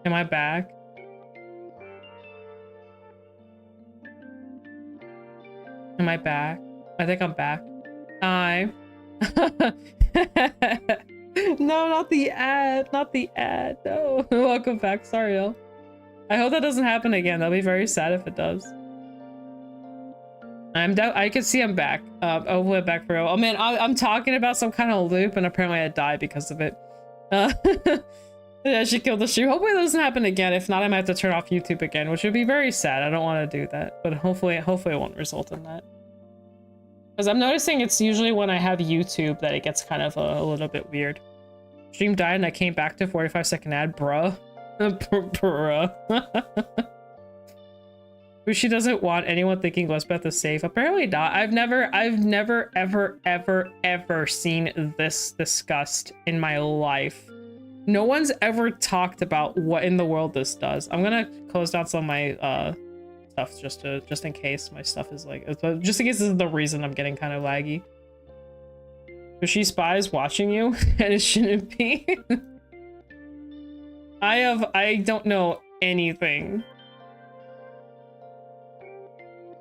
Am I back? Am I back? I think I'm back. Hi. No, not the ad. Not the ad. No. Welcome back, Sariel. I hope that doesn't happen again. That'll be very sad if it does. I can see I'm back. Hopefully I'm back for real. Oh man, I'm talking about some kind of loop and apparently I died because of it. Yeah, she killed the stream. Hopefully it doesn't happen again. If not, I might have to turn off YouTube again, which would be very sad. I don't want to do that, but hopefully it won't result in that. Because I'm noticing it's usually when I have YouTube that it gets kind of a little bit weird. Stream died and I came back to 45-second ad, bruh. Bruh. Bushi doesn't want anyone thinking Lisbeth is safe. Apparently not. I've never ever seen this discussed in my life. No one's ever talked about what in the world this does. I'm gonna close down some of my stuff just in case my stuff is like, just in case this is the reason I'm getting kind of laggy. Bushi spies watching you and it shouldn't be. I don't know anything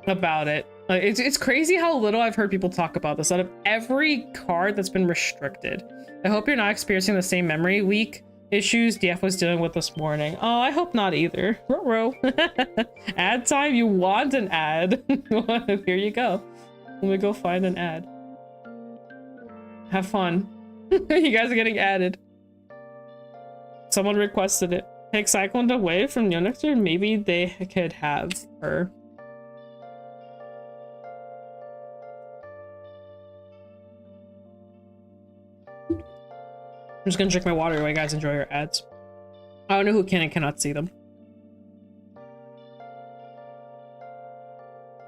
about it. It's crazy how little I've heard people talk about this out of every card that's been restricted. I hope you're not experiencing the same memory leak issues DF was dealing with this morning. Oh, I hope not either. Ruh-roh. Ad time? You want an ad? Here you go. Let me go find an ad. Have fun. You guys are getting added. Someone requested it. Take Cyclone away from Neonexter? Maybe they could have her. I'm just gonna drink my water while you guys enjoy your ads. I don't know who can and cannot see them.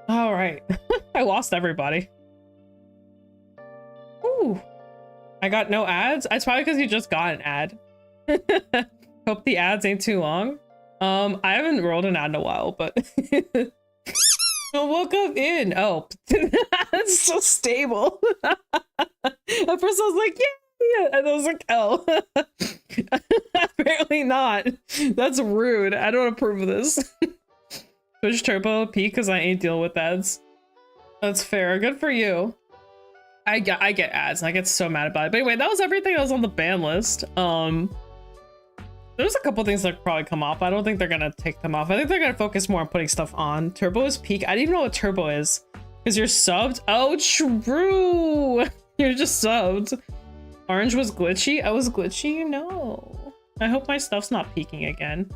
All right. I lost everybody. Ooh. I got no ads? It's probably because you just got an ad. Hope the ads ain't too long. I haven't rolled an ad in a while, but welcome in. Oh, that's so stable. At first I was like, yeah, and I was like, oh. Apparently not. That's rude. I don't approve of this. Push turbo P because I ain't dealing with ads. That's fair. Good for you. I get ads and I get so mad about it. But anyway, that was everything that was on the ban list. There's a couple things that could probably come off. I don't think they're gonna take them off. I think they're gonna focus more on putting stuff on. Turbo is peak. I didn't even know what turbo is. Because you're subbed? Oh, true. You're just subbed. Orange was glitchy? I was glitchy? No. I hope my stuff's not peaking again.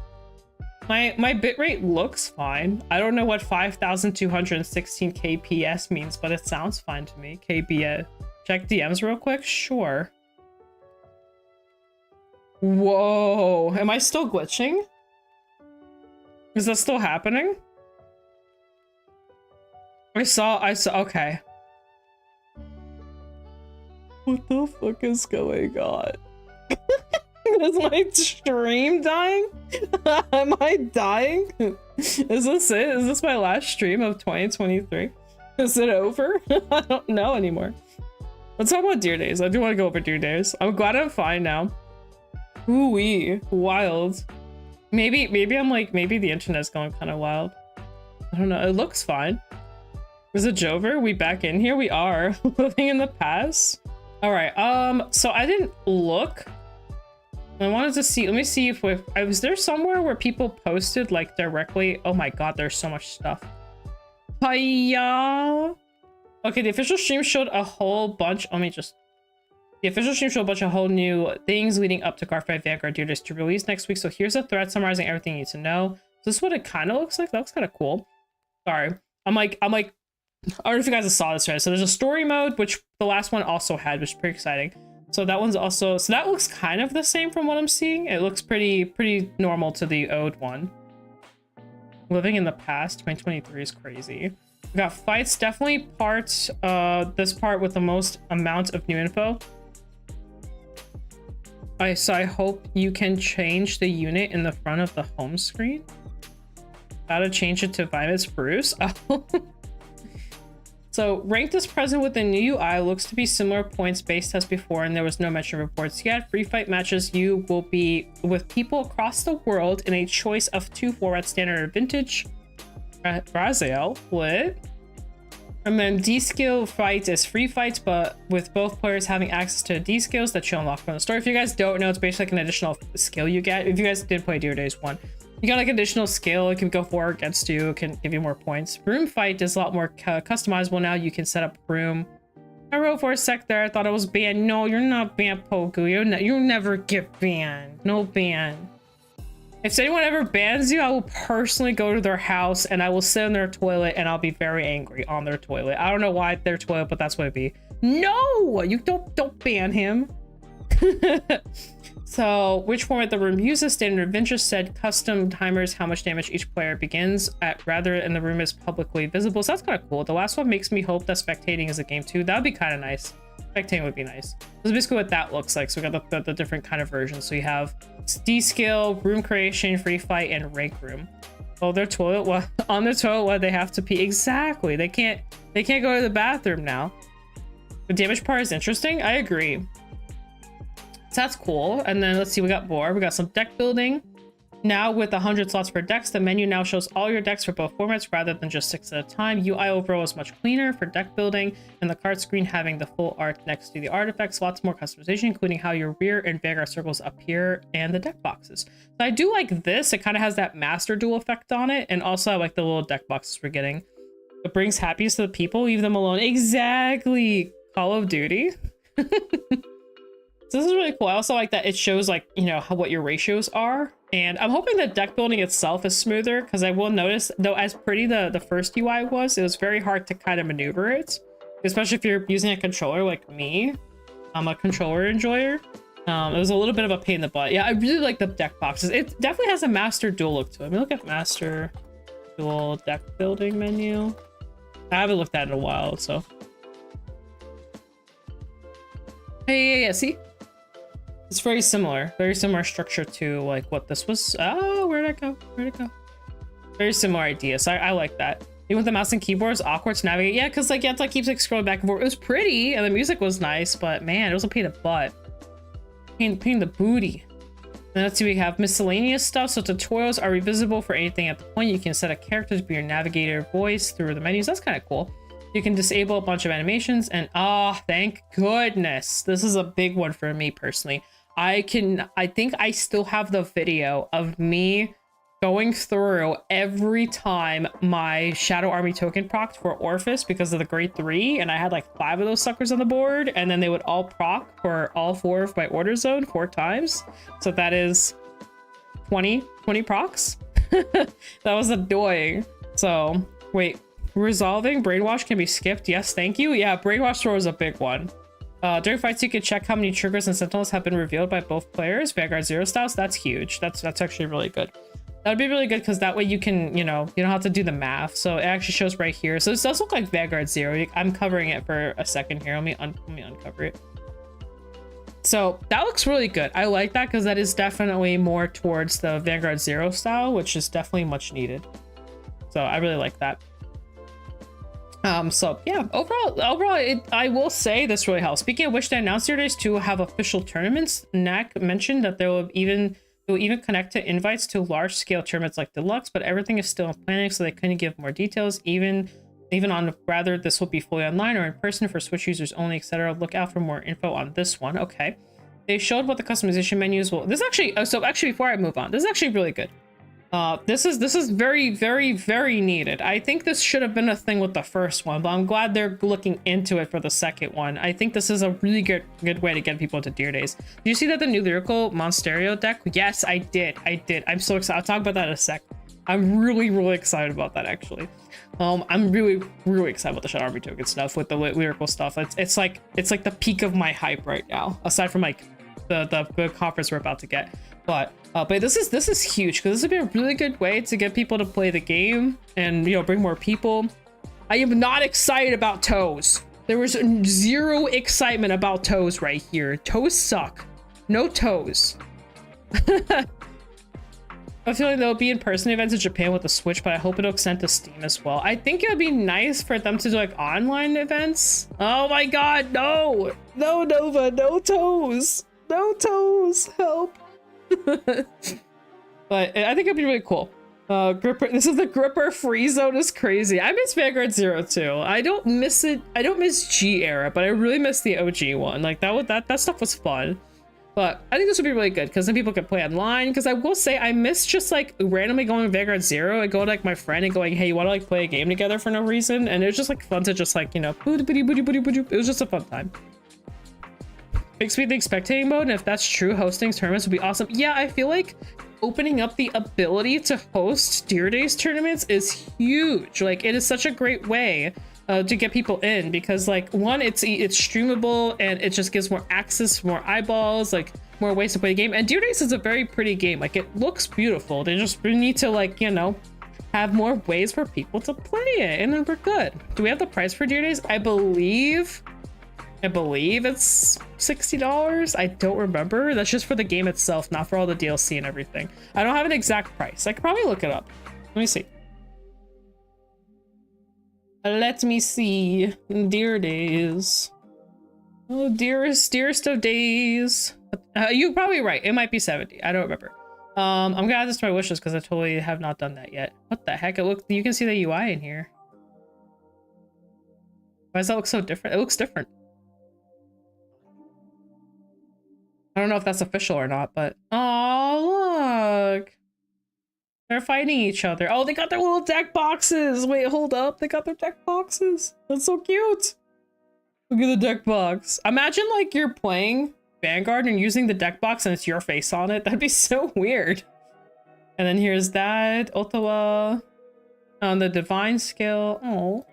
My bitrate looks fine. I don't know what 5,216 kps means, but it sounds fine to me. kbs. Check DMs real quick? Sure. Whoa. Am I still glitching? Is that still happening? I saw, okay. What the fuck is going on? Is my stream dying? Am I dying? Is this it? Is this my last stream of 2023? Is it over? I don't know anymore. Let's talk about Deer Days. I do want to go over Deer Days. I'm glad I'm fine now. Ooh-wee. Wild. Maybe I'm like, maybe the internet's going kind of wild. I don't know. It looks fine. Is it Jover? We back in here? We are. Living in the past? All right. So I didn't look. I wanted to see, let me see if was there somewhere where people posted like directly? Oh my god, there's so much stuff. Hiya. Okay, the official stream showed a whole bunch. The official stream showed a bunch of whole new things leading up to Garfight Vanguard Deer Days to release next week. So here's a thread summarizing everything you need to know. So this is what it kind of looks like. That looks kind of cool. Sorry. I'm like, I don't know if you guys saw this right. So there's a story mode, which the last one also had, which is pretty exciting. So that one's also, so that looks kind of the same from what I'm seeing. It looks pretty normal to the old one. Living in the past, 2023 is crazy. We got fights, definitely parts, this part with the most amount of new info. So I hope you can change the unit in the front of the home screen. How to change it to Violet's Bruce? Oh. So ranked is present with the new UI, looks to be similar points based as before, and there was no mention of reports yet. Free fight matches, you will be with people across the world in a choice of 2 formats, standard or vintage. Brazil, lit. And then D-skill fights is free fights, but with both players having access to D-skills that you'll unlock from the store. If you guys don't know, it's basically like an additional skill you get. If you guys did play Dear Days 1, you got like additional skill. It can go for or against you. It can give you more points. Room fight is a lot more customizable now. You can set up room. I wrote for a sec there. I thought it was banned. No, you're not banned, Poku. You'll never get banned. No ban. If anyone ever bans you, I will personally go to their house and I will sit in their toilet and I'll be very angry on their toilet. I don't know why their toilet, but that's what it'd be. No, you don't ban him. So which format the room uses? Standard adventure said custom timers how much damage each player begins at rather and the room is publicly visible. So that's kind of cool. The last one makes me hope that spectating is a game too. That would be kind of nice. Spectating would be nice. That's basically what that looks like. So we got the different kind of versions. So you have D-skill, room creation, free fight, and rank room. Oh, their toilet, well, on their toilet, what they have to pee. Exactly. They can't go to the bathroom now. The damage part is interesting. I agree. So that's cool. And then let's see, we got more. We got some deck building. Now with 100 slots for decks, the menu now shows all your decks for both formats rather than just 6 at a time. UI overall is much cleaner for deck building, and the card screen having the full art next to the artifacts. Lots more customization, including how your rear and Vanguard circles appear and the deck boxes. So I do like this. It kind of has that Master Duel effect on it, and also I like the little deck boxes we're getting. It brings happiness to the people. Leave them alone. Exactly. Call of Duty. So this is really cool. I also like that it shows like, you know, what your ratios are. And I'm hoping that deck building itself is smoother, because I will notice, though, as pretty the first UI was, it was very hard to kind of maneuver it, especially if you're using a controller like me. I'm a controller enjoyer. It was a little bit of a pain in the butt. Yeah, I really like the deck boxes. It definitely has a Master Duel look to it. Let me look at Master Duel deck building menu. I haven't looked at it in a while, so. Hey, yeah, see? It's very similar structure to like what this was. Oh, where'd it go? Very similar idea. So I like that. Even with the mouse and keyboard, it's awkward to navigate. Yeah, because like you have to like, keep like scrolling back and forth. It was pretty and the music was nice, but man, it was a pain in the butt. Pain in the booty. Then let's see, we have miscellaneous stuff. So tutorials are revisible for anything at the point. You can set a character to be your navigator voice through the menus. That's kind of cool. You can disable a bunch of animations and thank goodness. This is a big one for me personally. I think I still have the video of me going through every time my Shadow Army token procced for Orphis because of the grade 3, and I had like 5 of those suckers on the board, and then they would all proc for all 4 of my order zone 4 times. So that is 20 procs. That was annoying. So wait, resolving brainwash can be skipped. Yes, thank you. Yeah, brainwash throw is a big one. During fights, you can check how many triggers and sentinels have been revealed by both players. Vanguard 0 styles, that's huge. That's actually really good. That would be really good because that way you can, you know, you don't have to do the math. So it actually shows right here. So this does look like Vanguard 0. I'm covering it for a second here. Let me uncover it. So that looks really good. I like that because that is definitely more towards the Vanguard 0 style, which is definitely much needed. So I really like that. So yeah, overall, I will say this really helps. Speaking of which, they announced Dear Days 2 will have official tournaments. Knack mentioned that they will even connect to invites to large scale tournaments like Deluxe, but everything is still in planning, so they couldn't give more details. Even on whether this will be fully online or in person for Switch users only, etc. Look out for more info on this one. Okay, they showed what the customization menus will. This actually, so actually before I move on, this is actually really good. This is very, very, very needed. I think this should have been a thing with the first one, but I'm glad they're looking into it for the second one. I think this is a really good way to get people into Dear Days. Did you see that the new Lyrical Monsterio deck? Yes, I did. I'm so excited. I'll talk about that in a sec. I'm really, really excited about that actually. I'm really, really excited about the Shadow Army token stuff with the Lyrical stuff. It's like the peak of my hype right now, aside from like the conference we're about to get. But this is huge because this would be a really good way to get people to play the game and, you know, bring more people. I am not excited about toes. There was 0 excitement about toes right here. Toes suck. No toes. I feel like there'll be in-person events in Japan with the Switch, but I hope it'll extend to Steam as well. I think it would be nice for them to do like online events. Oh my god, no! No, Nova, no toes! No toes, help! But I think it'd be really cool. Gripper, this is the Gripper free zone is crazy. I miss Vanguard Zero too. I don't miss it. I don't miss G era, but I really miss the OG one. Like that stuff was fun. But I think this would be really good because then people can play online. Because I will say I miss just like randomly going to Vanguard Zero and go to like my friend and going, hey, you want to like play a game together for no reason? And it was just like fun to just like, you know, it was just a fun time. Makes me think spectating mode, and if that's true, hosting tournaments would be awesome. Yeah, I feel like opening up the ability to host Deer Days tournaments is huge. Like it is such a great way to get people in because like one, it's streamable and it just gives more access, more eyeballs, like more ways to play the game. And Deer Days is a very pretty game. Like it looks beautiful. They just need to like, you know, have more ways for people to play it, and then we're good. Do we have the price for Deer Days? I believe it's $60. I don't remember. That's just for the game itself, not for all the DLC and everything. I don't have an exact price. I could probably look it up. Let me see. Let me see. Deer Days. Oh, dearest of days. You're probably right. It might be 70. I don't remember. I'm gonna add this to my wishes because I totally have not done that yet. What the heck? You can see the UI in here. Why does that look so different? It looks different. I don't know if that's official or not, but oh look, they're fighting each other. Oh, they got their little deck boxes. Wait, hold up, they got their deck boxes. That's so cute. Look at the deck box. Imagine like you're playing Vanguard and using the deck box and it's your face on it. That'd be so weird. And then here's that Ottawa on the divine skill. Oh,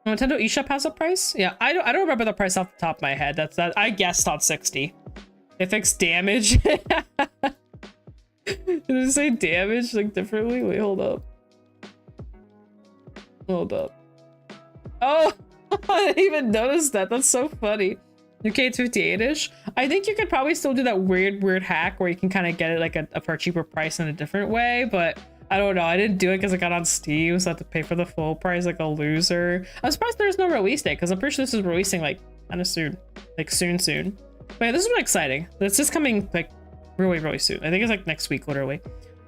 Nintendo eShop has a price. Yeah, I don't remember the price off the top of my head. That's that. I guessed on 60. It fixed damage. Did it say damage like differently? Wait, hold up. Hold up. Oh, I didn't even notice that. That's so funny. UK it's 58-ish. I think you could probably still do that weird hack where you can kind of get it like for a cheaper price in a different way, but I don't know. I didn't do it because I got on Steam, so I had to pay for the full price like a loser. I'm surprised there's no release date because I'm pretty sure this is releasing like kind of soon, like soon. But yeah, this is really exciting. This is coming like really soon. I think it's like next week, literally.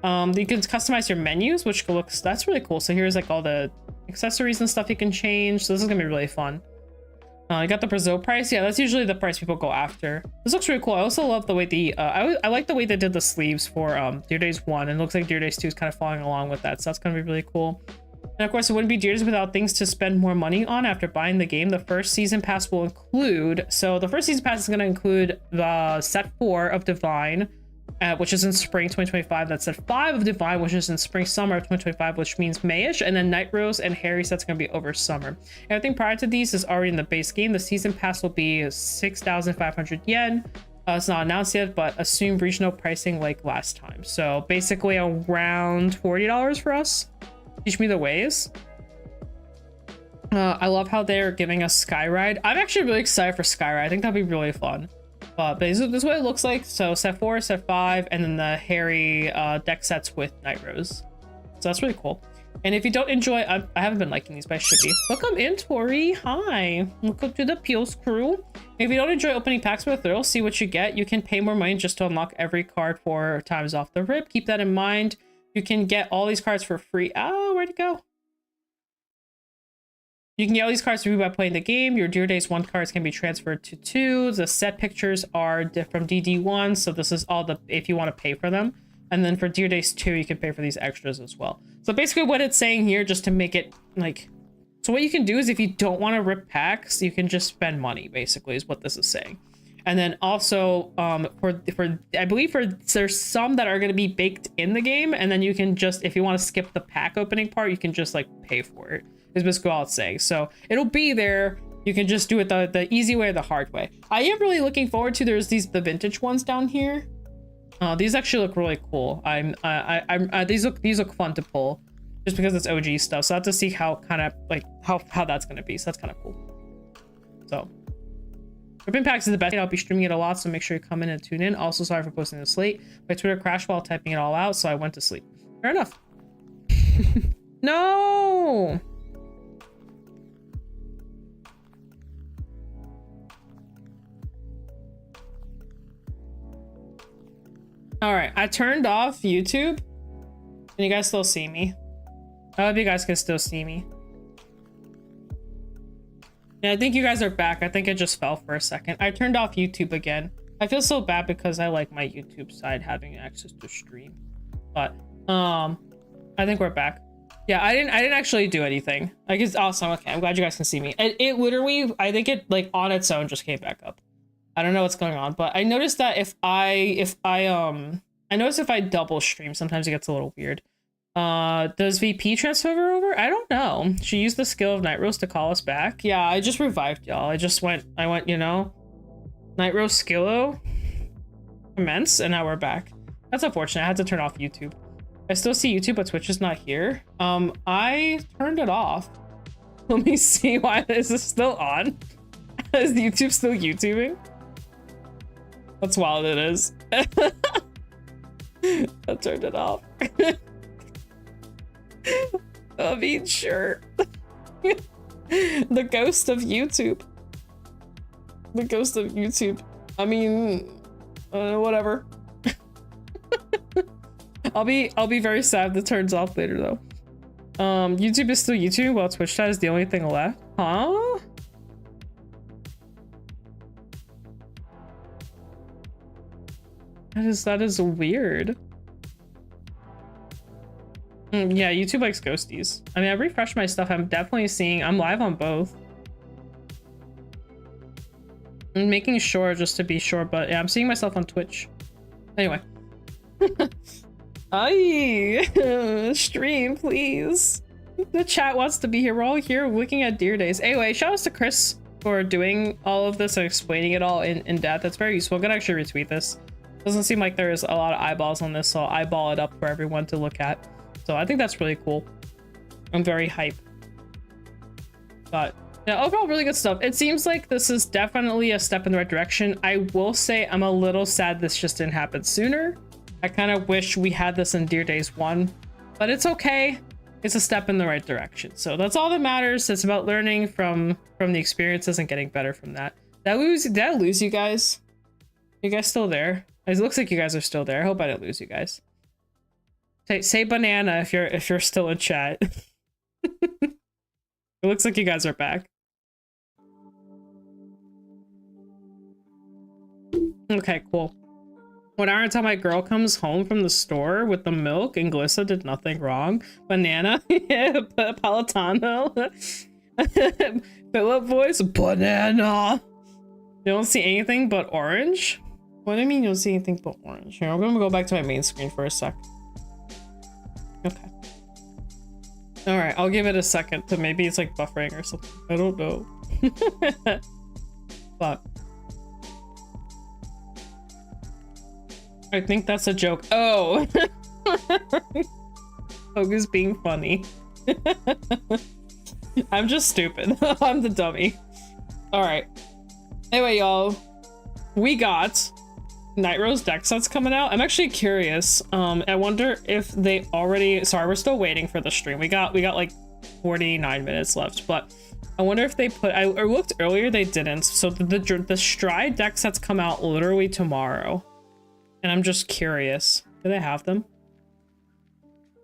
You can customize your menus, which looks, that's really cool. So here's like all the accessories and stuff you can change. So this is gonna be really fun. I got the Brazil price. Yeah, that's usually the price people go after. This looks really cool. I also love the way I like the way they did the sleeves for Deer Days 1, and it looks like Deer Days 2 is kind of following along with that. So that's gonna be really cool. And of course, it wouldn't be Deer Days without things to spend more money on after buying the game. The first season pass will include, so the first season pass is going to include the set 4 of Divine, which is in spring 2025. That's set 5 of Divine, which is in spring summer of 2025, which means Mayish. And then Night Rose and Harry set's going to be over summer. Everything prior to these is already in the base game. The season pass will be 6,500 yen. It's not announced yet, but assume regional pricing like last time. So basically around $40 for us. Teach me the ways. I love how they're giving us Skyride. I'm actually really excited for Skyride. I think that'd be really fun. But this is what it looks like. So set 4, set 5, and then the Harry deck sets with Night Rose. So that's really cool. And if you don't enjoy, I haven't been liking these, but I should be. Welcome in, Tori. Hi. Welcome to the Peels crew. If you don't enjoy opening packs with a thrill, see what you get. You can pay more money just to unlock every card 4 times off the rip. Keep that in mind. You can get all these cards for free. Oh, where'd it go? You can get all these cards for free by playing the game. Your Deer Days 1 cards can be transferred to 2. The set pictures are from DD1, so this is all the if you want to pay for them. And then for Deer Days 2, you can pay for these extras as well. So basically what it's saying here, just to make it like, so what you can do is if you don't want to rip packs, you can just spend money, basically, is what this is saying. And then also for I believe there's some that are going to be baked in the game, and then you can just, if you want to skip the pack opening part, you can just like pay for it, is basically all it's saying. So it'll be there. You can just do it the easy way or the hard way. I am really looking forward to, there's the vintage ones down here. These actually look really cool. These look fun to pull just because it's OG stuff. So I have to see how kind of like how that's going to be. So that's kind of cool. So Ripping Packs is the best. I'll be streaming it a lot, so make sure you come in and tune in. Also, sorry for posting this late. My Twitter crashed while typing it all out, so I went to sleep. Fair enough. No! Alright, I turned off YouTube. Can you guys still see me? I hope you guys can still see me. Yeah, I think you guys are back. I think it just fell for a second. I turned off YouTube again. I feel so bad because I like my YouTube side having access to stream. But I think we're back. Yeah, I didn't actually do anything. Like, it's awesome. Okay, I'm glad you guys can see me. It literally, I think it like on its own just came back up. I don't know what's going on, but I noticed that if I notice if I double stream, sometimes it gets a little weird. Does VP transfer over? I don't know. She used the skill of Night Rose to call us back. Yeah, I just revived y'all. I went, you know, Night Rose skillo commence, and now we're back. That's unfortunate. I had to turn off YouTube. I still see YouTube, but Twitch is not here. I turned it off. Let me see. Why is this still on? Is YouTube still YouTubing? That's wild. It is. I turned it off. I mean, sure. The ghost of YouTube. The ghost of YouTube. I mean, whatever. I'll be very sad if it turns off later though. YouTube is still YouTube while Twitch chat is the only thing left. Huh? That is weird. Yeah, YouTube likes ghosties. I mean, I refreshed my stuff. I'm definitely seeing, I'm live on both. I'm making sure just to be sure, but yeah, I'm seeing myself on Twitch. Anyway. Aye, stream, please. The chat wants to be here. We're all here looking at Deer Days. Anyway, shout outs to Chris for doing all of this and explaining it all in depth. That's very useful. I'm gonna actually retweet this. Doesn't seem like there's a lot of eyeballs on this, so I'll eyeball it up for everyone to look at. So I think that's really cool. I'm very hyped. But yeah, overall really good stuff. It seems like this is definitely a step in the right direction. I will say I'm a little sad this just didn't happen sooner. I kind of wish we had this in Deer Days 1, but it's okay. It's a step in the right direction. So that's all that matters. It's about learning from the experiences and getting better from that. Did I lose you guys? You guys still there? It looks like you guys are still there. I hope I didn't lose you guys. Say banana if you're still in chat. It looks like you guys are back. Okay, cool. 1 hour until my girl comes home from the store with the milk and Glissa did nothing wrong. Banana. Yeah, Palatano. Philip voice. Banana. You don't see anything but orange? What do you mean you don't see anything but orange? Here, I'm gonna go back to my main screen for a sec. Okay. All right, I'll give it a second to maybe it's like buffering or something. I don't know. But I think that's a joke. Oh. Hogu's being funny. I'm just stupid. I'm the dummy. All right. Anyway, y'all, we got Night Rose deck sets coming out. I'm actually curious. I wonder if they already, sorry, we're still waiting for the stream. We got like 49 minutes left, but I wonder if they put, I looked earlier, they didn't. So the Stride deck sets come out literally tomorrow. And I'm just curious. Do they have them?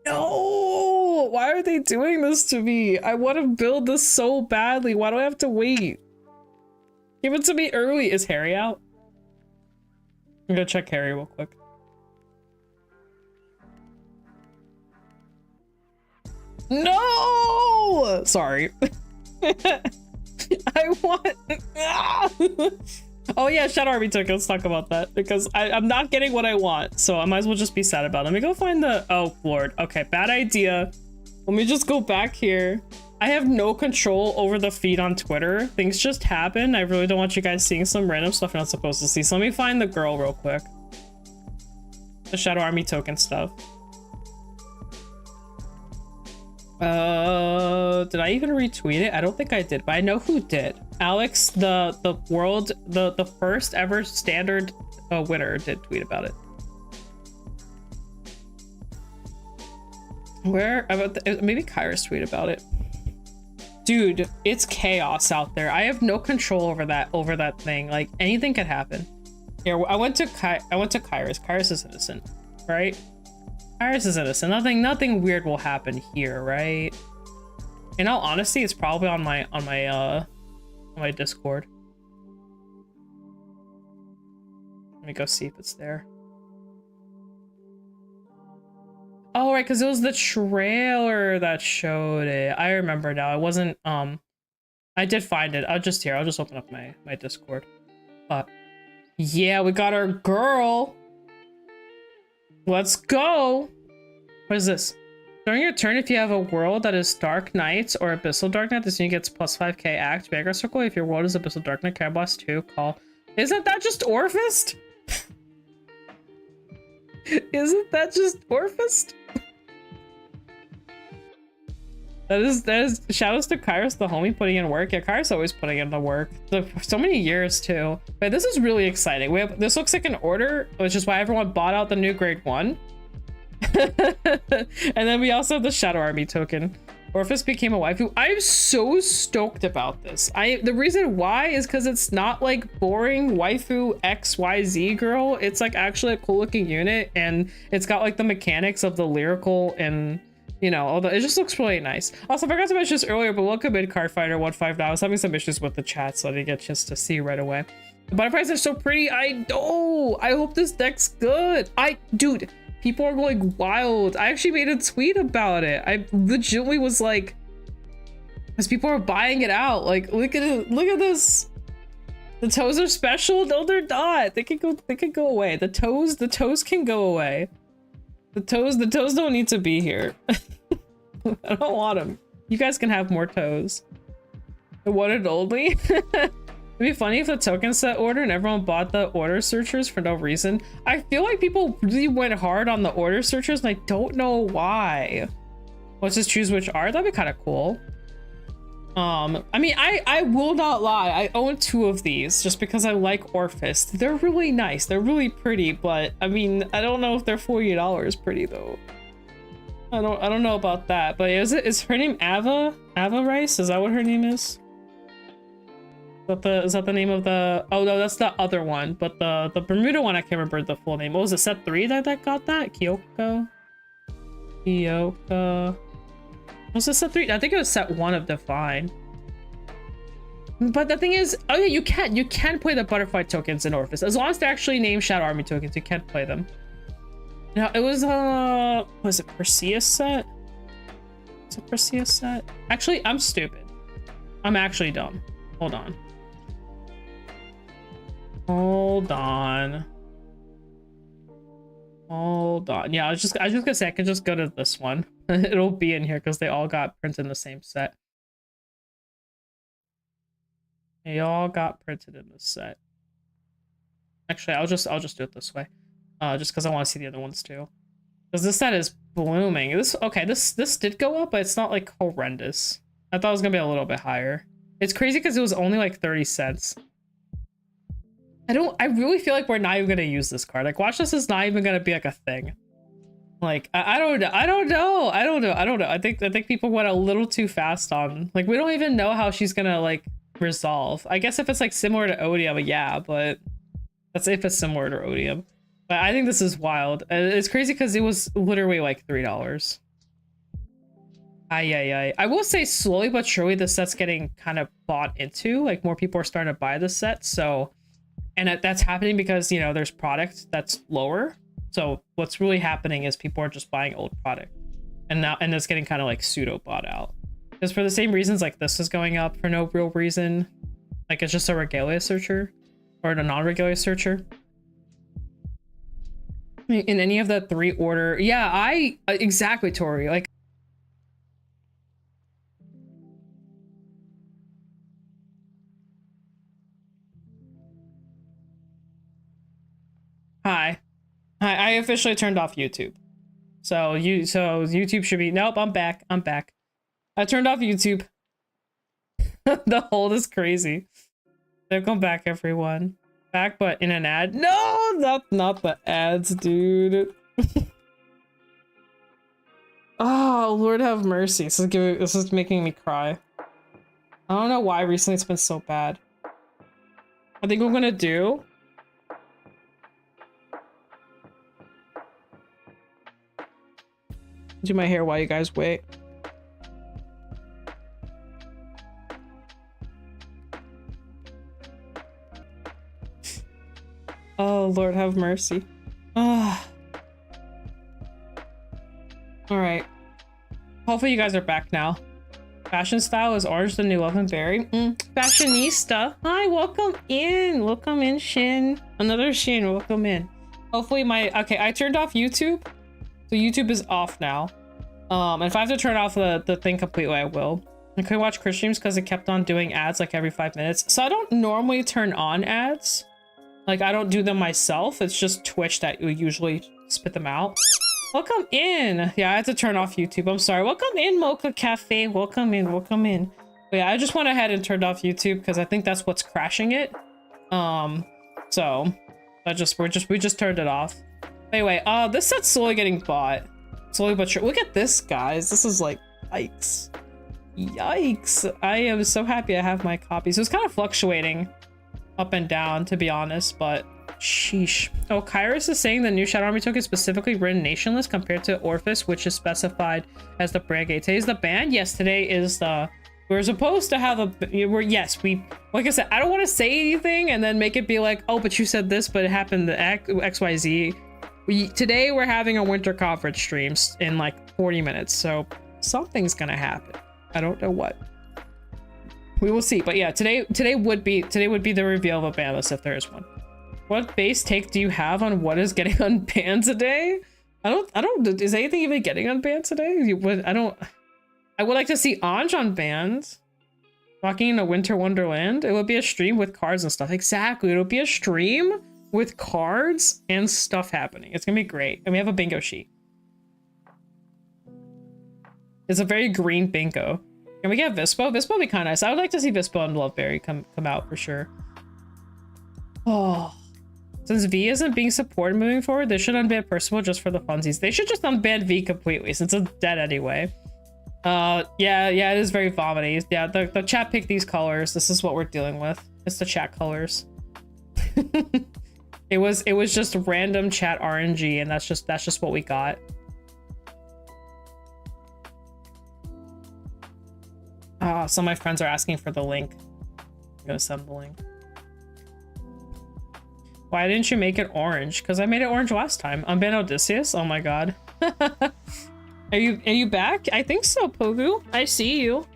No! Why are they doing this to me? I want to build this so badly. Why do I have to wait? Give it to me early. Is Harry out? I'm gonna check Harry real quick. No! Sorry. I want... Oh yeah, Shadow Army took. Let's talk about that because I'm not getting what I want, so I might as well just be sad about it. Let me go find the... Oh lord. Okay, bad idea. Let me just go back here. I have no control over the feed on Twitter. Things just happen. I really don't want you guys seeing some random stuff you're not supposed to see. So let me find the girl real quick. The Shadow Army token stuff. Did I even retweet it? I don't think I did, but I know who did. Alex, the first ever standard winner, did tweet about it. Where about maybe Kyra's tweet about it. Dude, it's chaos out there. I have no control over that thing. Like anything could happen. Here, I went to Kyra's. Kyra's is innocent, right? Kyra's is innocent. Nothing weird will happen here, right? In all honesty, it's probably on my Discord. Let me go see if it's there. Oh, right, because it was the trailer that showed it. I remember now. It wasn't, I did find it. I'll just open up my Discord. Yeah, we got our girl. Let's go. What is this? During your turn, if you have a world that is Dark Knights or Abyssal Dark Knight, this unit gets plus 5k act, Vanguard Circle. If your world is Abyssal Dark Knight, Care Blast 2, call. Isn't that just Orphist? Isn't that just Orphist? That is shoutouts to Kairos, the homie, putting in work. Yeah, Kairos always putting in the work. For so many years too. But this is really exciting. This looks like an order, which is why everyone bought out the new grade 1. And then we also have the Shadow Army token. Orphis became a waifu. I'm so stoked about this. The reason why is because it's not like boring waifu XYZ girl. It's like actually a cool looking unit, and it's got like the mechanics of the lyrical and, you know, although it just looks really nice. Also, I forgot to mention this earlier, but welcome in Card Fighter 159. I was having some issues with the chat, so I didn't get a chance to see right away. The butterflies are so pretty. I know. I hope this deck's good. Dude, people are going wild. I actually made a tweet about it. I legitimately was like, as people are buying it out, like, look at it. Look at this. The toes are special. No, they're not. They can go away. The toes can go away. The toes don't need to be here. I don't want them. You guys can have more toes. The one and only. It'd be funny if the token set order and everyone bought the order searchers for no reason. I feel like people really went hard on the order searchers and I don't know why. Let's just choose which are. That'd be kind of cool. I mean, I will not lie. I own 2 of these just because I like Orphist. They're really nice. They're really pretty, but I mean, I don't know if they're $40 pretty though. I don't know about that. But is her name Ava? Ava Rice? Is that what her name is? Is that the name of the? Oh no, that's the other one. But the Bermuda one, I can't remember the full name. What was it? Set 3 that got that? Kyoka. Was this set 3? I think it was set 1 of Define. But the thing is, oh yeah, you can play the butterfly tokens in Orphis as long as they're actually named Shadow Army tokens. You can play them. Now it was was it Perseus set? Is it Perseus set? Actually, I'm stupid. I'm actually dumb. Hold on. Yeah, I was just gonna say I could just go to this one. It'll be in here because they all got printed in the same set. They all got printed in this set. Actually, I'll just do it this way. Just because I want to see the other ones too. Because this set is blooming. This did go up, but it's not like horrendous. I thought it was gonna be a little bit higher. It's crazy because it was only like 30 cents. I really feel like we're not even gonna use this card. Like, watch this is not even gonna be like a thing. Like, I don't know. I think people went a little too fast on, like, we don't even know how she's gonna like resolve. I guess if it's like similar to Odium, yeah, but that's if it's similar to Odium. But I think this is wild. It's crazy because it was literally like $3. I will say slowly but surely the set's getting kind of bought into. Like, more people are starting to buy the set, so, and that's happening because, you know, there's product that's lower. So what's really happening is people are just buying old product, and it's getting kind of like pseudo bought out. Because for the same reasons, like this is going up for no real reason. Like, it's just a regalia searcher or a non-regalia searcher. In any of the 3 order, yeah, exactly, Tori. Like, hi, I officially turned off YouTube. So YouTube should be, nope, I'm back. I turned off YouTube. The hold is crazy. Welcome back, everyone. Back, but in an ad. No, not the ads, dude. Oh, Lord have mercy. This is making me cry. I don't know why recently it's been so bad. I think what I'm gonna do. Do my hair while you guys wait. Oh, Lord have mercy. Ah. All right. Hopefully you guys are back now. Fashion style is orange, the new love and berry. Fashionista. Hi, welcome in. Welcome in, Shin. Another Shin, welcome in. Hopefully okay, I turned off YouTube. So YouTube is off now. And if I have to turn off the thing completely, I will. I couldn't watch Chris streams because it kept on doing ads like every 5 minutes. So I don't normally turn on ads. Like, I don't do them myself. It's just Twitch that will usually spit them out. Welcome in. Yeah, I had to turn off YouTube. I'm sorry. Welcome in, Mocha Cafe. Welcome in. Welcome in. But yeah, I just went ahead and turned off YouTube because I think that's what's crashing it. So we just turned it off. Anyway, this set's slowly getting bought. Slowly but sure. Look at this, guys. This is like, yikes. Yikes. I am so happy I have my copies. It was kind of fluctuating up and down, to be honest, but sheesh. Oh, Kairos is saying the new Shadow Army token is specifically written nationless compared to Orphis, which is specified as the brand gate. Today's the ban. Yes, today is the... We're supposed to have like I said, I don't want to say anything and then make it be like, oh, but you said this, but it happened to XYZ. Today we're having a winter conference streams in like 40 minutes, so something's gonna happen. I don't know what. We will see, but yeah, today would be the reveal of a ban list if there is one. What base take do you have on what is getting unbanned today? I don't. Is anything even getting unbanned today? I would like to see Anj unbanned. Walking in a winter wonderland. It would be a stream with cards and stuff. Exactly. It would be a stream with cards and stuff happening. It's gonna be great. And we have a bingo sheet. It's a very green bingo. Can we get Vispo? Vispo would be kind of nice. I would like to see Vispo and Loveberry come out for sure. Oh. Since V isn't being supported moving forward, they should unban Percival just for the funsies. They should just unban V completely since it's dead anyway. Yeah, it is very vomity. Yeah, the chat picked these colors. This is what we're dealing with. It's the chat colors. It was just random chat RNG, and that's just what we got. Some of my friends are asking for the link. I'm gonna send the link. Why didn't you make it orange? Because I made it orange last time. Unban Odysseus? Oh my god. Are you back? I think so, Pogu. I see you.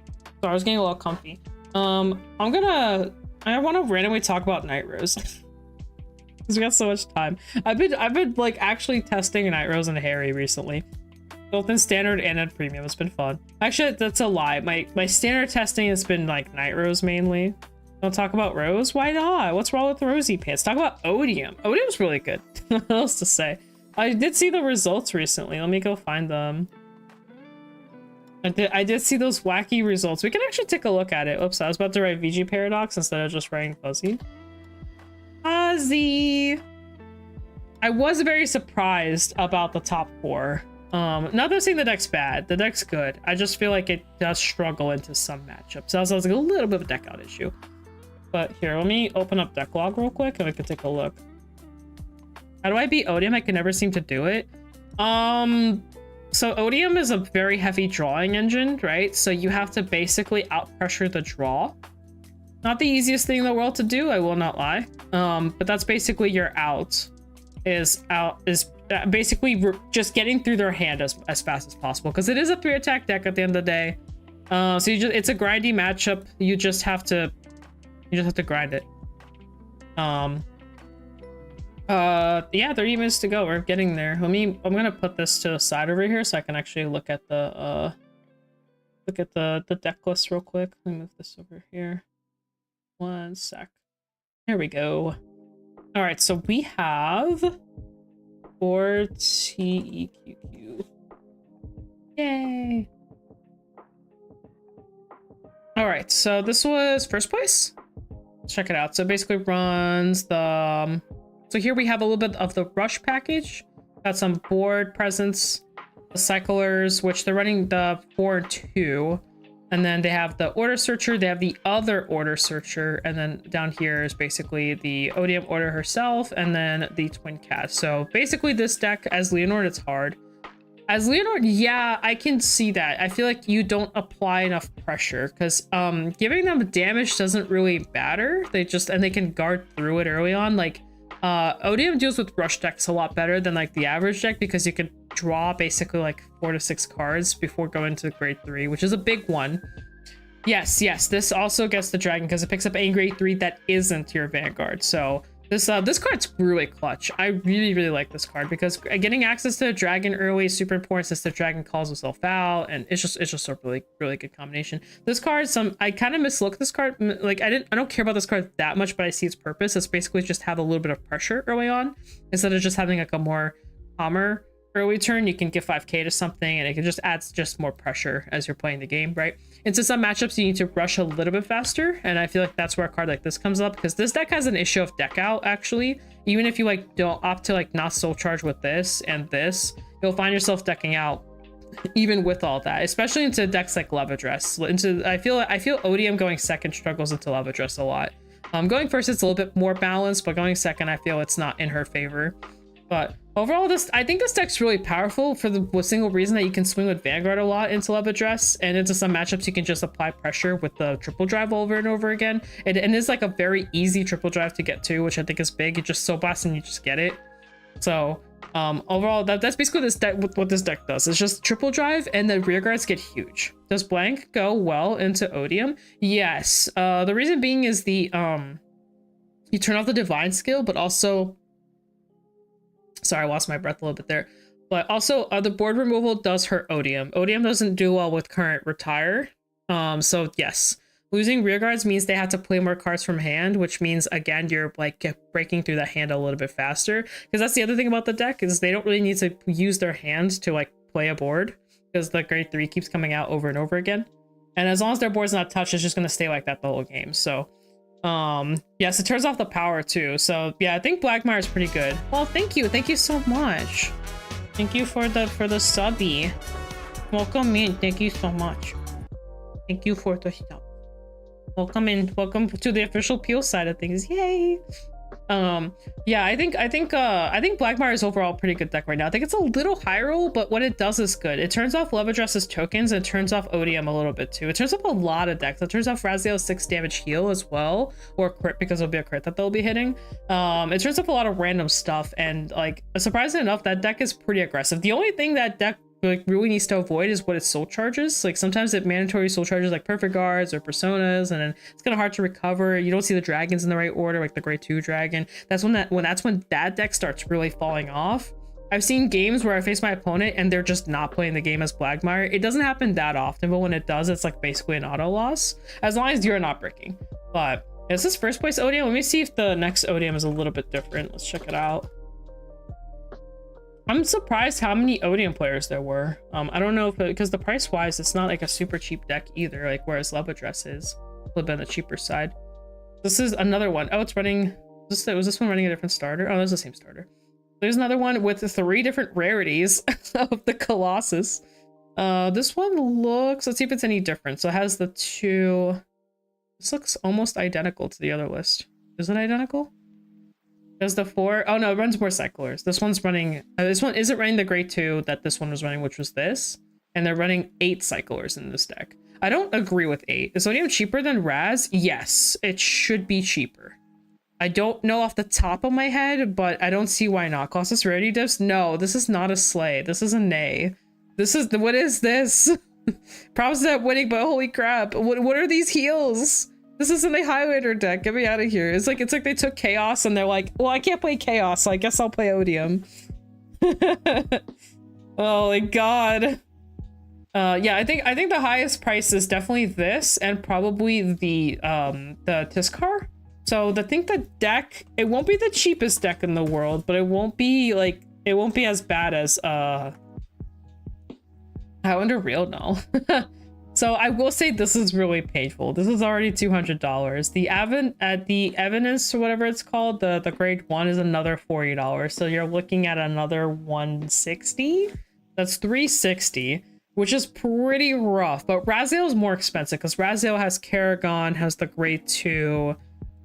So I was getting a little comfy. I want to randomly talk about Night Rose. Because we got so much time. I've been like actually testing Night Rose and Harry recently. Both in standard and in premium. It's been fun. Actually, that's a lie. My standard testing has been like Night Rose mainly. Don't talk about Rose? Why not? What's wrong with Rosy Pants? Talk about Odium. Odium's really good. What else to say? I did see the results recently. Let me go find them. I did see those wacky results. We can actually take a look at it. Oops, I was about to write VG Paradox instead of just writing Fuzzy. Fuzzy! I was very surprised about the top 4. Not that I'm saying the deck's bad. The deck's good. I just feel like it does struggle into some matchups. So I was like a little bit of a deck out issue. But here, let me open up deck log real quick and we can take a look. How do I beat Odium? I can never seem to do it. So Odium is a very heavy drawing engine, right? So you have to basically out pressure the draw. Not the easiest thing in the world to do, I will not lie. But that's basically your out is basically just getting through their hand as fast as possible, because it is a 3-attack deck at the end of the day. So it's a grindy matchup. You just have to grind it. Yeah, 30 minutes to go. We're getting there. I'm gonna put this to the side over here so I can actually look at the deck list real quick. Let me move this over here. 1 sec. Here we go. All right, so we have 4 TEQQ. Yay. All right, so this was first place. Let's check it out. So it basically runs the so here we have a little bit of the rush package. Got some board presence, the cyclers, which they're running the 4 and 2. And then they have the order searcher, they have the other order searcher, and then down here is basically the ODM order herself, and then the twin cat. So basically this deck as Leonord, it's hard. As Leonord, yeah, I can see that. I feel like you don't apply enough pressure because giving them damage doesn't really matter. They can guard through it early on. Like ODM deals with rush decks a lot better than like the average deck because you can draw basically like 4 to 6 cards before going to grade 3, which is a big one. Yes, this also gets the dragon because it picks up a grade 3 that isn't your Vanguard. So this card's really clutch. I really like this card because getting access to a dragon early is super important since the dragon calls itself out, and it's just a really good combination. This card, I kind of mislooked this card. Like I don't care about this card that much, but I see its purpose. It's basically just have a little bit of pressure early on instead of just having like a more calmer early turn. You can give 5k to something and it can just adds just more pressure as you're playing the game, right? Into some matchups you need to rush a little bit faster, and I feel like that's where a card like this comes up because this deck has an issue of deck out. Actually, even if you like don't opt to like not soul charge with this and this, you'll find yourself decking out even with all that, especially into decks like Lava Dress. I feel ODM going second struggles into Lava Dress a lot. Going first it's a little bit more balanced, but going second I feel it's not in her favor. But overall, I think this deck's really powerful for the single reason that you can swing with Vanguard a lot into Lava Dress, and into some matchups you can just apply pressure with the triple drive over and over again. And it's like a very easy triple drive to get to, which I think is big. You just soul blast and you just get it. So overall, that's basically this deck. What this deck does is just triple drive, and the rear guards get huge. Does blank go well into Odium? Yes. The reason being is the you turn off the divine skill, but also. Sorry, I lost my breath a little bit there. But also, the board removal does hurt Odium. Odium doesn't do well with current retire. So yes, losing rear guards means they have to play more cards from hand, which means again you're like breaking through the hand a little bit faster. Because that's the other thing about the deck is they don't really need to use their hands to like play a board because the grade 3 keeps coming out over and over again. And as long as their board's not touched, it's just gonna stay like that the whole game. So. Yes, it turns off the power too. So yeah, I think Blackmire is pretty good. Well, thank you so much. Thank you for the subby. Welcome in. Thank you so much. Thank you for the sub. Welcome in. Welcome to the official Peel side of things. Yay. Yeah, I think Blackmire is overall a pretty good deck right now. I think it's a little high roll, but what it does is good. It turns off Lava Dress's tokens and it turns off Odium a little bit too. It turns off a lot of decks. It turns off Raziel's 6 damage heal as well, or crit because it'll be a crit that they'll be hitting. It turns off a lot of random stuff, and like surprisingly enough, that deck is pretty aggressive. The only thing that deck like really needs to avoid is what its soul charges. Like sometimes it mandatory soul charges like perfect guards or personas, and then it's kind of hard to recover. You don't see the dragons in the right order, like the grade 2 dragon. That's when that deck starts really falling off. I've seen games where I face my opponent and they're just not playing the game as Blackmire. It doesn't happen that often, but when it does, it's like basically an auto loss as long as you're not breaking. But is this first place Odium? Let me see if the next Odium is a little bit different. Let's check it out. I'm surprised how many Odium players there were. I don't know if because the price wise, it's not like a super cheap deck either, like whereas Lava Dress is a little bit on the cheaper side. This is another one. Oh, it's running. Was this one running a different starter? Oh, it's the same starter. There's another one with 3 different rarities of the Colossus. This one looks, let's see if it's any different. So it has the 2. This looks almost identical to the other list. Is it identical? Does the 4? Oh no, it runs more cyclers. This one's running. This one isn't running the grade 2 that this one was running, which was this. And they're running 8 cyclers in this deck. I don't agree with 8. Is Odium cheaper than Raz? Yes, it should be cheaper. I don't know off the top of my head, but I don't see why not. Colossus rarity dips? No, this is not a slay. This is a nay. This is what is this? Props at winning, but holy crap! What are these heals? This isn't a highlighter deck. Get me out of here. It's like they took Chaos and they're like, well, I can't play Chaos, so I guess I'll play Odium. Oh my god. Yeah, I think the highest price is definitely this and probably the Tiskar. So I think the deck, it won't be the cheapest deck in the world, but it won't be as bad as I wonder real no. So I will say this is really painful. This is already $200. The evidence or whatever it's called, the grade 1 is another $40. So you're looking at another 160. That's 360, which is pretty rough. But Raziel is more expensive because Raziel has Karagon, has the grade 2,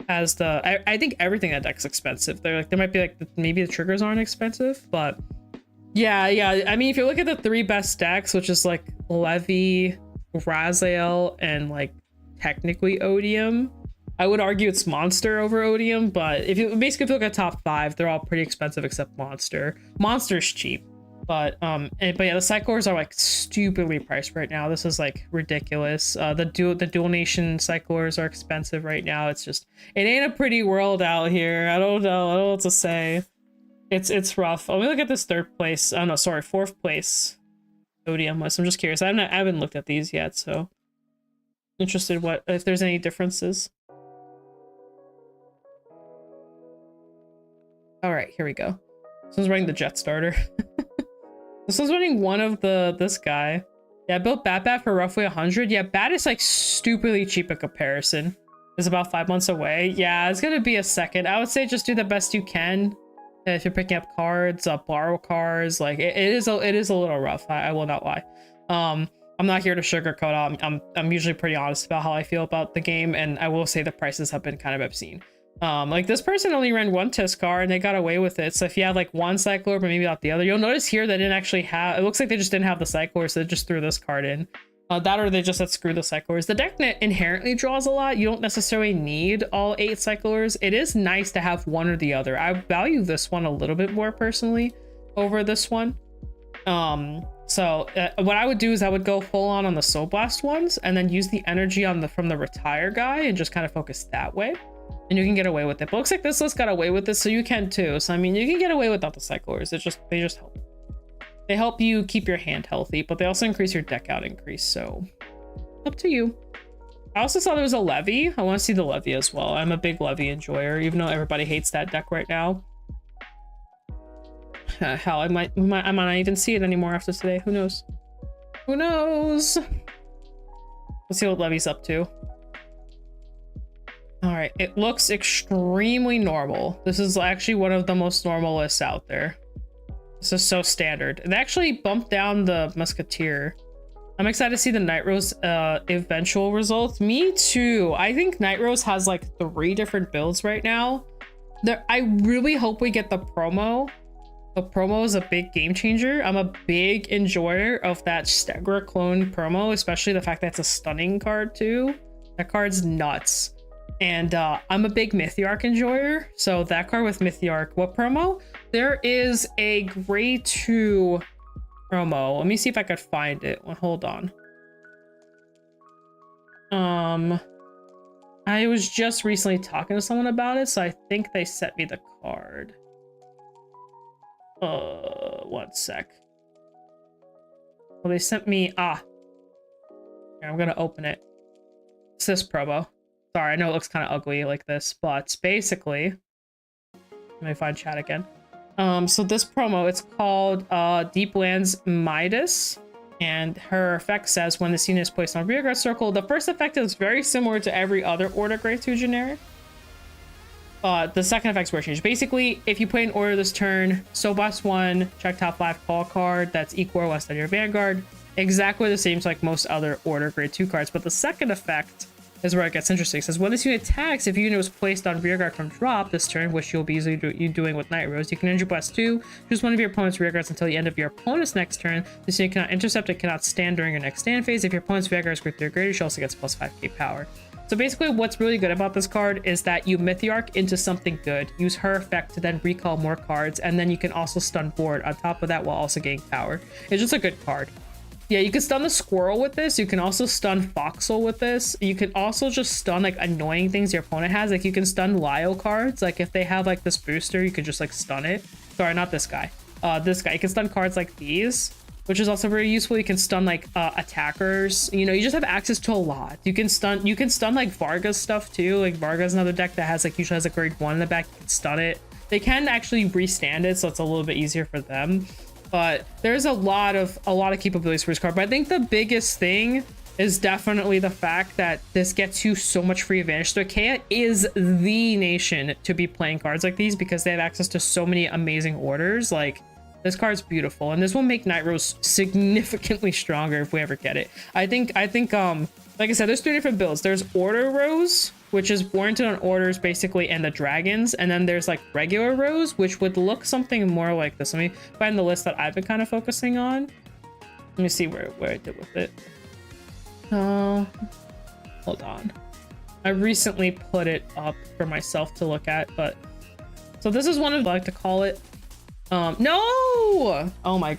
has the I think everything that deck's expensive. There might be like maybe the triggers aren't expensive, but yeah. I mean, if you look at the 3 best decks, which is like Levy, Raziel, and like technically Odium, I would argue it's Monster over Odium. But if you look at top 5, they're all pretty expensive except Monster. Monster's cheap, but yeah, the cyclers are like stupidly priced right now. This is like ridiculous. The dual nation cyclers are expensive right now. It's just, it ain't a pretty world out here. I don't know what to say. It's rough. Let me look at this 3rd place. Oh no, sorry, 4th place Odium was. I'm just curious. I haven't looked at these yet, so interested what if there's any differences. All right, here we go. This one's running the jet starter. This one's running one of this guy. Yeah, I built Bat for roughly 100. Yeah, Bat is like stupidly cheap in comparison. It's about 5 months away. Yeah, it's gonna be a second. I would say just do the best you can. If you're picking up cards, borrow cards, like it is a little rough. I will not lie. I'm not here to sugarcoat out. I'm usually pretty honest about how I feel about the game, and I will say the prices have been kind of obscene. Like this person only ran 1 Tisk and they got away with it. So if you have like 1 cycler but maybe not the other, you'll notice here they didn't actually have. It looks like they just didn't have the cycler, so they just threw this card in. That or they just said screw the cyclers. The deck inherently draws a lot. You don't necessarily need all 8 cyclers. It is nice to have one or the other. I value this one a little bit more personally over this one. So what I would do is I would go full on the Soul Blast ones and then use the energy on from the retire guy and just kind of focus that way. And you can get away with it. But it looks like this list got away with this, so you can too. So I mean, you can get away without the cyclers. They just help. They help you keep your hand healthy, but they also increase your deck out increase, so up to you. I also saw there was a Levy. I want to see the Levy as well. I'm a big Levy enjoyer, even though everybody hates that deck right now. Hell, I might not even see it anymore after today. Who knows? Who knows? Let's see what Levy's up to. All right, it looks extremely normal. This is actually one of the most normal lists out there. This is so standard. They actually bumped down the Musketeer. I'm excited to see the Night Rose eventual results. Me too. I think Night Rose has like 3 different builds right now. I really hope we get the promo. The promo is a big game changer. I'm a big enjoyer of that Stegra clone promo, especially the fact that it's a stunning card too. That card's nuts. And I'm a big Mythiarch enjoyer, so that card with Mythiarch. What promo? There is a grade 2 promo. Let me see if I could find it. Well, hold on. I was just recently talking to someone about it, so I think they sent me the card. 1 sec. Well, they sent me Here, I'm gonna open it. It's this promo. Sorry, I know it looks kind of ugly like this, but basically, let me find chat again. So this promo, it's called Deep Lands Midas, and her effect says when this unit is placed on rearguard circle, the first effect is very similar to every other order grade 2 generic. The second effect's were changed. Basically, if you play an order this turn, Soul Blast 1, check top 5 call card that's equal or less than your Vanguard. Exactly the same as like most other order grade 2 cards, but the second effect is where it gets interesting. It says when this unit attacks, if your unit was placed on rearguard from drop this turn, which you'll be easily doing with Night Rose, you can Energy Blast 2, choose one of your opponent's rearguards until the end of your opponent's next turn. This unit cannot intercept, it cannot stand during your next stand phase. If your opponent's rearguard is grade 3 or greater, she also gets plus 5k power. So basically what's really good about this card is that you Mythiarch into something good, use her effect to then recall more cards, and then you can also stun board on top of that while also getting power. It's just a good card. Yeah, you can stun the squirrel with this. You can also stun Foxel with this. You can also just stun like annoying things your opponent has. Like you can stun Lyle cards. Like if they have like this booster, you could just like stun it. Sorry, not this guy. This guy. You can stun cards like these, which is also very useful. You can stun like attackers. You know, you just have access to a lot. You can stun like Varga's stuff too. Like Varga's another deck that has like usually has a grade 1 in the back. You can stun it. They can actually restand it, so it's a little bit easier for them. But there's a lot of capabilities for this card. But I think the biggest thing is definitely the fact that this gets you so much free advantage. So Ikea is the nation to be playing cards like these because they have access to so many amazing orders. Like, this card's beautiful, and this will make Night Rose significantly stronger if we ever get it. I think like I said, there's 3 different builds. There's Order Rose, which is warranted on orders basically, and the dragons, and then there's like regular Rose, which would look something more like this. Let me find the list that I've been kind of focusing on. Let me see where I did with it. Hold on. I recently put it up for myself to look at, but so this is one I'd like to call it. No! Oh my